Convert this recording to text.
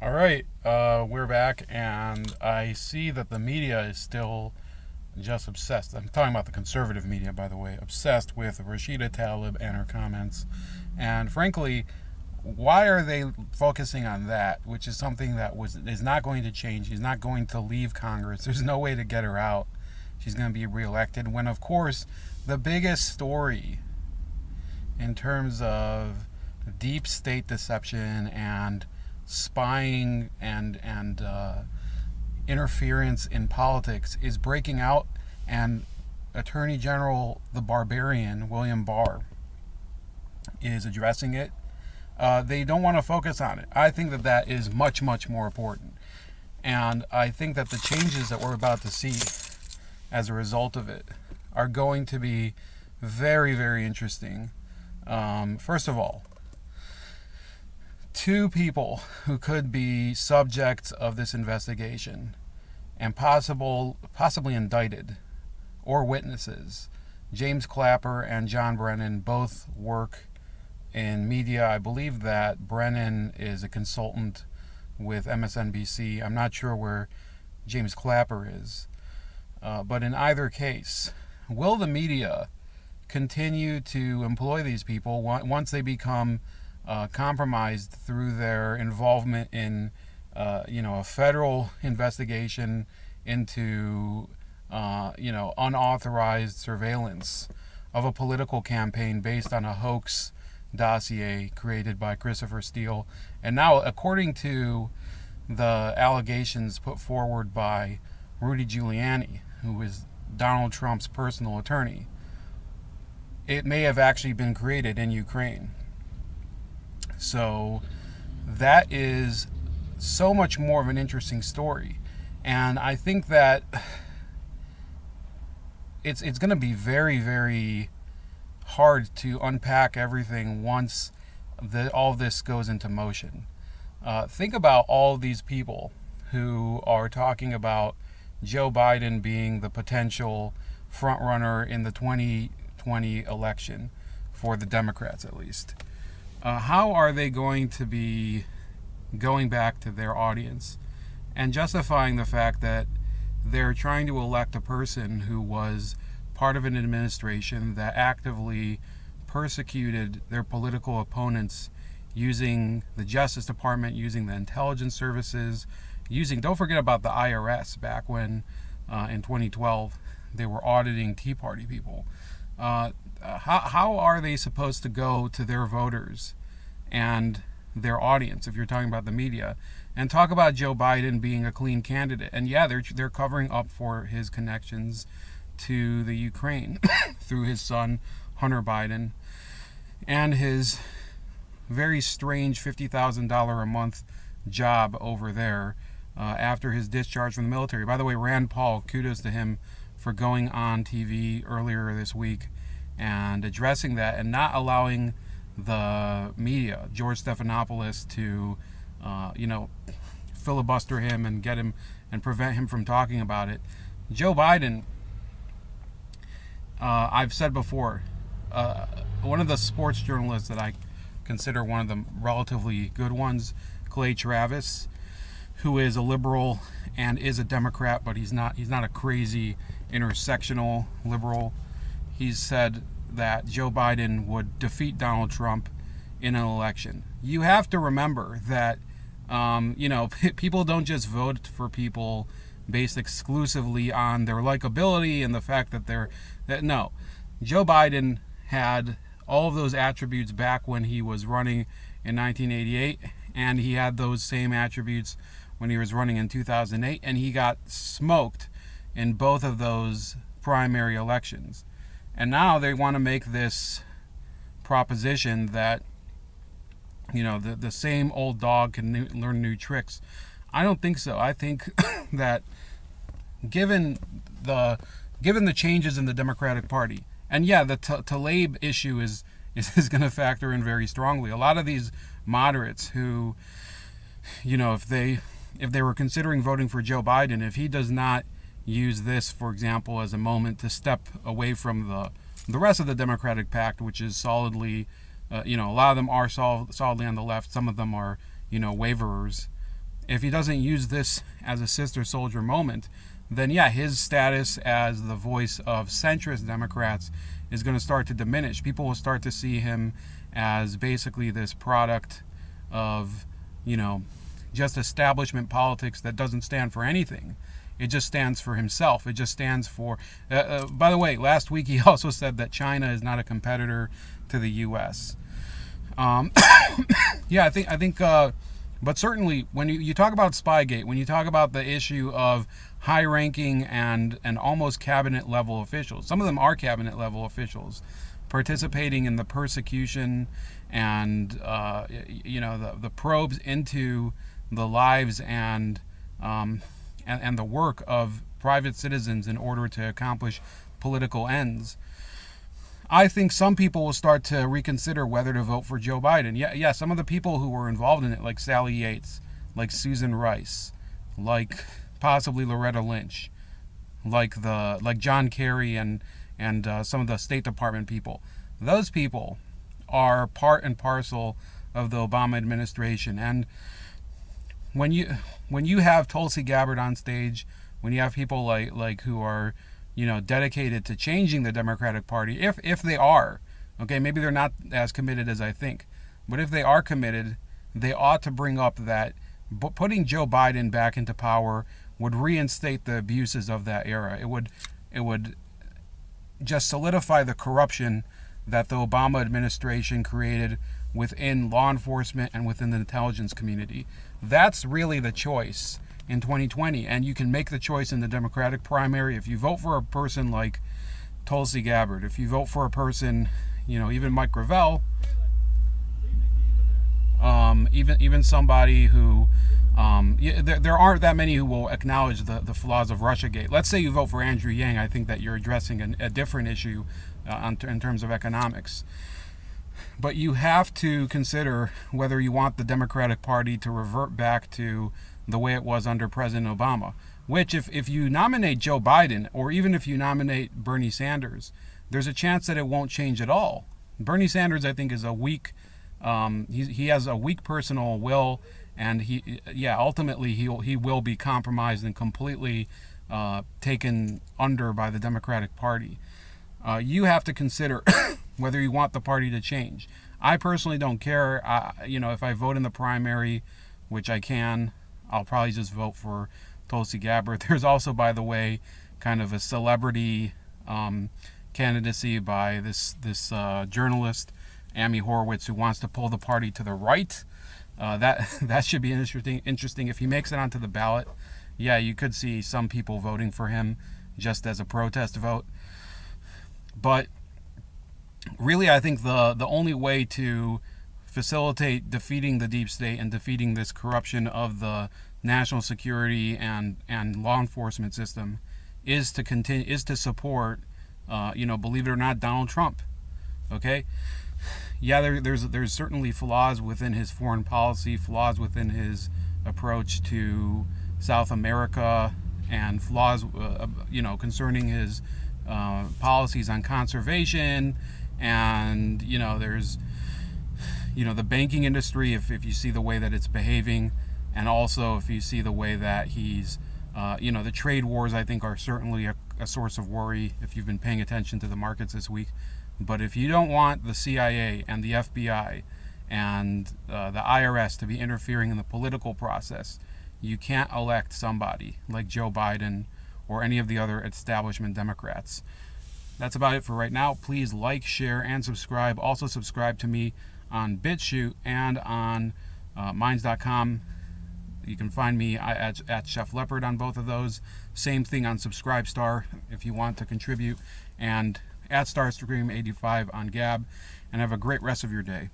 All right, we're back, and I see that the media is still just obsessed. I'm talking about the conservative media, by the way, obsessed with Rashida Tlaib and her comments. And frankly, why are they focusing on that, which is something that is not going to change? She's not going to leave Congress. There's no way to get her out. She's going to be reelected. When, of course, the biggest story in terms of deep state deception and spying and interference in politics is breaking out, and Attorney General the Barbarian, William Barr, is addressing it. They don't want to focus on it. I think that is much, much more important. And I think that the changes that we're about to see as a result of it are going to be very, very interesting. First of all, two people who could be subjects of this investigation and possibly indicted, or witnesses, James Clapper and John Brennan, both work in media. I believe that Brennan is a consultant with MSNBC. I'm not sure where James Clapper is. But in either case, will the media continue to employ these people once they become compromised through their involvement in a federal investigation into unauthorized surveillance of a political campaign based on a hoax dossier created by Christopher Steele? And now, according to the allegations put forward by Rudy Giuliani, who is Donald Trump's personal attorney, it may have actually been created in Ukraine. So that is so much more of an interesting story. And I think that it's going to be very, very hard to unpack everything once all this goes into motion. Think about all these people who are talking about Joe Biden being the potential front runner in the 2020 election, for the Democrats at least. How are they going to be going back to their audience and justifying the fact that they're trying to elect a person who was part of an administration that actively persecuted their political opponents, using the Justice Department, using the intelligence services, don't forget about the IRS back when in 2012 they were auditing Tea Party people. How are they supposed to go to their voters and their audience, if you're talking about the media, and talk about Joe Biden being a clean candidate? And yeah, they're covering up for his connections to the Ukraine through his son Hunter Biden and his very strange $50,000 a month job over there after his discharge from the military. By the way, Rand Paul, kudos to him for going on TV earlier this week and addressing that and not allowing the media, George Stephanopoulos, to filibuster him and get him and prevent him from talking about it. Joe Biden, I've said before, one of the sports journalists that I consider one of the relatively good ones, Clay Travis, who is a liberal and is a Democrat, but he's not a crazy intersectional liberal. He's said that Joe Biden would defeat Donald Trump in an election. You have to remember that people don't just vote for people based exclusively on their likability and the fact that no, Joe Biden had all of those attributes back when he was running in 1988, and he had those same attributes when he was running in 2008, and he got smoked in both of those primary elections. And now they want to make this proposition that the same old dog can learn new tricks. I don't think so. I think that given the changes in the Democratic Party, and yeah, the Tlaib issue is going to factor in very strongly. A lot of these moderates who, if they were considering voting for Joe Biden, if he does not use this, for example, as a moment to step away from the rest of the Democratic pact, which is solidly, a lot of them are solidly on the left. Some of them are, waverers. if he doesn't use this as a sister soldier moment, then yeah, his status as the voice of centrist Democrats is going to start to diminish. People will start to see him as basically this product of, just establishment politics that doesn't stand for anything. It just stands for himself. It just stands for... by the way, last week he also said that China is not a competitor to the U.S. Yeah, I think but certainly when you talk about Spygate, when you talk about the issue of high-ranking and almost cabinet-level officials, some of them are cabinet-level officials, participating in the persecution and the probes into the lives and the work of private citizens in order to accomplish political ends. I think some people will start to reconsider whether to vote for Joe Biden. Yeah, some of the people who were involved in it, like Sally Yates, like Susan Rice, like possibly Loretta Lynch, like John Kerry and some of the State Department people. Those people are part and parcel of the Obama administration. And when you have Tulsi Gabbard on stage, when you have people like who are dedicated to changing the Democratic Party, if they are, okay, maybe they're not as committed as I think, but if they are committed, they ought to bring up that putting Joe Biden back into power would reinstate the abuses of that era. It would just solidify the corruption that the Obama administration created within law enforcement and within the intelligence community. That's really the choice in 2020, and you can make the choice in the Democratic primary if you vote for a person like Tulsi Gabbard, if you vote for a person, even Mike Gravel, even somebody who, there aren't that many who will acknowledge the flaws of Russiagate. Let's say you vote for Andrew Yang. I think that you're addressing a different issue in terms of economics. But you have to consider whether you want the Democratic Party to revert back to the way it was under President Obama, which if you nominate Joe Biden, or even if you nominate Bernie Sanders, there's a chance that it won't change at all. Bernie Sanders, I think, is a weak, he has a weak personal will, and ultimately he will be compromised and completely taken under by the Democratic Party. You have to consider whether you want the party to change. I personally don't care. If I vote in the primary, which I can, I'll probably just vote for Tulsi Gabbard. There's also, by the way, kind of a celebrity candidacy by this journalist, Amy Horowitz, who wants to pull the party to the right. That should be interesting. If he makes it onto the ballot, yeah, you could see some people voting for him just as a protest vote. But really, I think the only way to facilitate defeating the deep state and defeating this corruption of the national security and law enforcement system is to support, believe it or not, Donald Trump. Okay, yeah, there's certainly flaws within his foreign policy, flaws within his approach to South America, and flaws, concerning his policies on conservation, and there's the banking industry, if you see the way that it's behaving, and also if you see the way that he's the trade wars, I think, are certainly a source of worry if you've been paying attention to the markets this week. But if you don't want the CIA and the FBI and the IRS to be interfering in the political process, you can't elect somebody like Joe Biden or any of the other establishment Democrats. That's about it for right now. Please like, share, and subscribe. Also subscribe to me on BitChute and on Minds.com. You can find me at Chef Leopard on both of those. Same thing on Subscribestar if you want to contribute. And at StarStream85 on Gab. And have a great rest of your day.